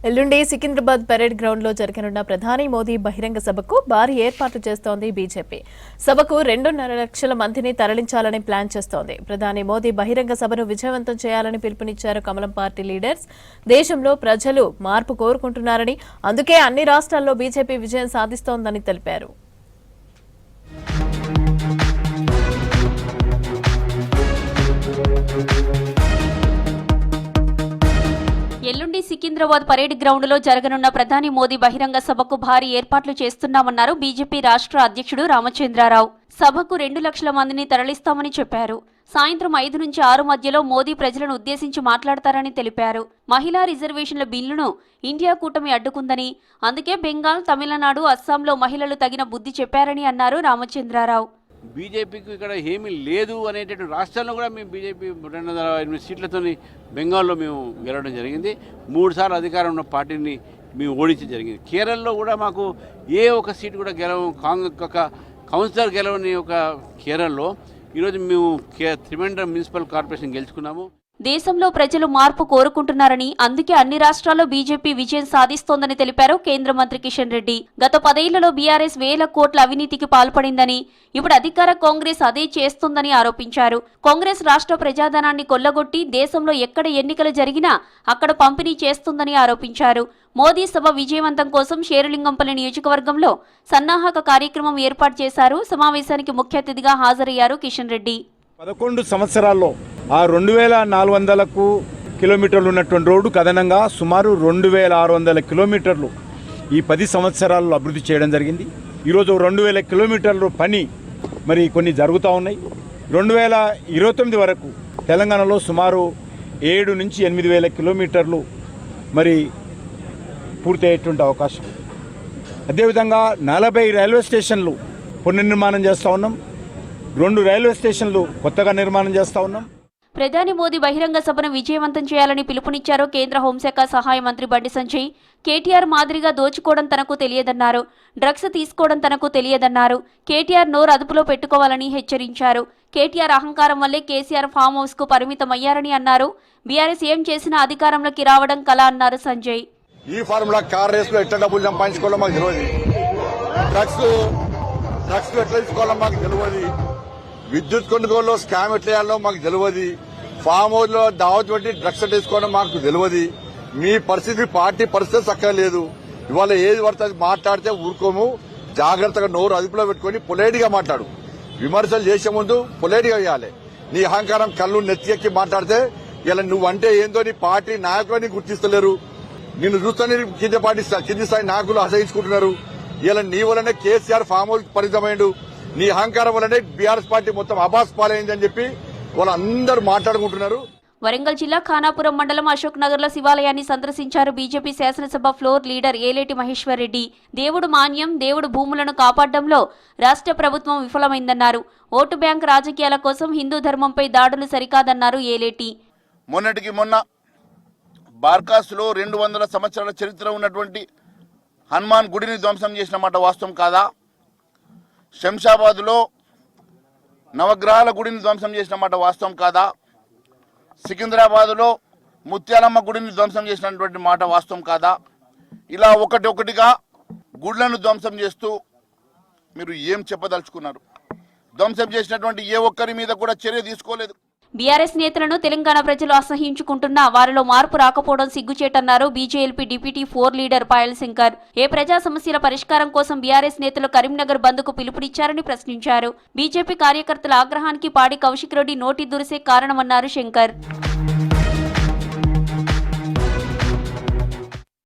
ఎల్లుండి Secunderabad parade ground లో జరగనున్న ప్రధాని మోదీ బహిరంగ సభకు భారీ ఏర్పాట్లు చేస్తోంది బీజేపీ. సభకు 2.5 లక్షల మందిని తరలించాలని ప్లాన్ చేస్తోంది. ప్రధాని మోదీ బహిరంగ సభను విజయవంతం చేయాలని పిలుపునిచ్చారు కమలం పార్టీ లీడర్స్. దేశంలో ప్రజలు మార్పు కోరుకుంటున్నారని, అందుకే అన్ని రాష్ట్రాల్లో బీజేపీ విజయం సాధిస్తోందని తెలిపారు. ఎల్లుండి సికింద్రాబాద్ పరేడ్ గ్రౌండ్ లో జరగనున్న ప్రధాని మోదీ బహిరంగ సభకు భారీ ఏర్పాట్లు చేస్తున్నామన్నారు బీజేపీ రాష్ట్ర అధ్యక్షుడు రామచంద్రారావు. సభకు 2 లక్షల మందిని తరలిస్తామని చెప్పారు. సాయంత్రం 5 నుంచి 6 మధ్యలో మోదీ ప్రజలను ఉద్దేశించి మాట్లాడతారని తెలిపారు. మహిళా రిజర్వేషన్ల బిల్లును ఇండియా కూటమి అడ్డుకుందని, అందుకే బెంగాల్, తమిళనాడు, అస్సాంలో మహిళలు తగిన బుద్ధి చెప్పారని అన్నారు రామచంద్రారావు. బీజేపీకి ఇక్కడ ఏమీ లేదు అనేటటువంటి రాష్ట్రాల్లో కూడా మేము బీజేపీ 208 సీట్లతో బెంగాల్లో మేము గెలవడం జరిగింది. 3 సార్లు అధికారం ఉన్న పార్టీని మేము ఓడించడం జరిగింది. కేరళలో కూడా మాకు ఏ ఒక సీటు కూడా కౌన్సిలర్ గెలవని ఒక కేరళలో ఈరోజు మేము త్రివేంద్రం మున్సిపల్ కార్పొరేషన్ గెలుచుకున్నాము. దేశంలో ప్రజలు మార్పు కోరుకుంటున్నారని, అందుకే అన్ని రాష్ట్రాల్లో బీజేపీ విజయం సాధిస్తోందని తెలిపారు కేంద్ర మంత్రి కిషన్ రెడ్డి. గత 10 ఏళ్లలో బీఆర్ఎస్ వేల కోట్ల అవినీతికి పాల్పడిందని, ఇప్పుడు అధికార కాంగ్రెస్ అదే చేస్తోందని ఆరోపించారు. కాంగ్రెస్ రాష్ట్ర ప్రజాధనాన్ని కొల్లగొట్టి దేశంలో ఎక్కడ ఎన్నికలు జరిగినా అక్కడ పంపిణీ చేస్తుందని ఆరోపించారు. మోదీ సభ విజయవంతం కోసం షేరులింగంపల్లి నియోజకవర్గంలో సన్నాహక కార్యక్రమం ఏర్పాటు చేశారు. సమావేశానికి ముఖ్య అతిథిగా హాజరయ్యారు కిషన్ రెడ్డి. 11 సంవత్సరాల్లో ఆ 2400 కిలోమీటర్లు ఉన్నటువంటి రోడ్డు అదనంగా సుమారు 2600 కిలోమీటర్లు ఈ 10 సంవత్సరాల్లో అభివృద్ధి చేయడం జరిగింది. ఈరోజు 2000 కిలోమీటర్లు పని మరి కొన్ని జరుగుతూ ఉన్నాయి. 2029 వరకు తెలంగాణలో సుమారు 7 నుంచి 8000 కిలోమీటర్లు మరి పూర్తయ్యేటువంటి అవకాశం. అదేవిధంగా 40 రైల్వే స్టేషన్లు పునర్నిర్మాణం చేస్తూ ఉన్నాం. 2 రైల్వే స్టేషన్లు కొత్తగా నిర్మాణం చేస్తూ ఉన్నాం. ప్రధాని మోదీ బహిరంగ సభను విజయవంతం చేయాలని పిలుపునిచ్చారు కేంద్ర హోంశాఖ సహాయ మంత్రి బండి సంజయ్. కేటీఆర్ మాదిరిగా దోచుకోవడం తనకు తెలియదన్నారు. డ్రగ్స్ తీసుకోవడం తనకు తెలియదన్నారు. కేటీఆర్ నోరు అదుపులో పెట్టుకోవాలని హెచ్చరించారు. కేటీఆర్ అహంకారం వల్లే కేసీఆర్ ఫామ్ హౌస్ కు పరిమితమయ్యారని అన్నారు. బీఆర్ఎస్ ఏం చేసినా అధికారంలోకి రావడం కల అన్నారు సంజయ్. ఈ ఫార్ములా కార్ రేస్ లో ఎట్లా డబ్బులు సంపాదించుకోవాలో మాకు తెలియదు. డ్రగ్స్ ఎట్లా తీసుకోవాలో మాకు తెలియదు. విద్యుత్ కొనుగోలులో స్కామ్ ఎట్లా చేయాలో మాకు తెలియదు. ఫామ్ హౌస్ లో దావత్ పెట్టి డ్రగ్స్ తీసుకోవడం మాకు తెలియదు. మీ పరిస్థితి, పార్టీ పరిస్థితి చక్కలేదు. ఇవాళ ఏది పడుతుంది మాట్లాడితే ఊరుకోము. జాగ్రత్తగా నోరు అదుపులో పెట్టుకుని పొలైట్ గా మాట్లాడు. విమర్శలు చేసే ముందు పొలైట్ గా వేయాలి. నీ అహంకారం కళ్ళు నెత్తికెక్కి మాట్లాడితే ఇలా నువ్వంటే ఏందో నీ పార్టీ నాయకులని గుర్తిస్తలేరు. నిన్ను చూస్తేనే కింది స్థాయి నాయకులు అసహించుకుంటున్నారు. ఇలా నీ వల్లనే కేసీఆర్ ఫామ్ హౌస్ పరిమితమైండు. నీ అహంకారం వల్లనే బీఆర్ఎస్ పార్టీ మొత్తం అబాస్ పాలైందని చెప్పి వాళ్ళందరూ మాట్లాడుకుంటున్నారు. వరంగల్ జిల్లా ఖానాపురం మండలం అశోక్ నగర్ లో శివాలయాన్ని సందర్శించారు బీజేపీ శాసనసభ ఫ్లోర్ లీడర్ ఏలేటి మహేశ్వర్ రెడ్డి. దేవుడు మాన్యం, దేవుడు భూములను కాపాడడంలో రాష్ట్ర ప్రభుత్వం విఫలమైందన్నారు. ఓటు బ్యాంక్ రాజకీయాల కోసం హిందూ ధర్మంపై దాడులు సరికాదన్నారు ఏలేటి. మొన్నటికి మొన్న బార్కాస్లో 200 సంవత్సరాల చరిత్ర ఉన్నటువంటి హనుమాన్ గుడిని ధ్వంసం చేసిన మాట వాస్తవం కాదా? శంషాబాద్లో నవగ్రహాల గుడిని ధ్వంసం చేసిన మాట వాస్తవం కాదా? సికింద్రాబాద్లో ముత్యాలమ్మ గుడిని ధ్వంసం చేసినటువంటి మాట వాస్తవం కాదా? ఇలా ఒకటిగా గుళ్లను ధ్వంసం చేస్తూ మీరు ఏం చెప్పదలుచుకున్నారు? ధ్వంసం చేసినటువంటి ఏ ఒక్కరి మీద కూడా చర్య తీసుకోలేదు. బీఆర్ఎస్ నేతలను తెలంగాణ ప్రజలు అసహించుకుంటున్నా వారిలో మార్పు రాకపోవడం సిగ్గుచేటన్నారు BJLP deputy 4 leader Payal Shankar. ఏ ప్రజా సమస్యల పరిష్కారం కోసం బీఆర్ఎస్ నేతలు కరీంనగర్ బంద్ కు పిలుపునిచ్చారని ప్రశ్నించారు. బీజేపీ కార్యకర్తల ఆగ్రహానికి పాడి కౌశిక్ రెడ్డి నోటి దురిసే కారణమన్నారు శంకర్.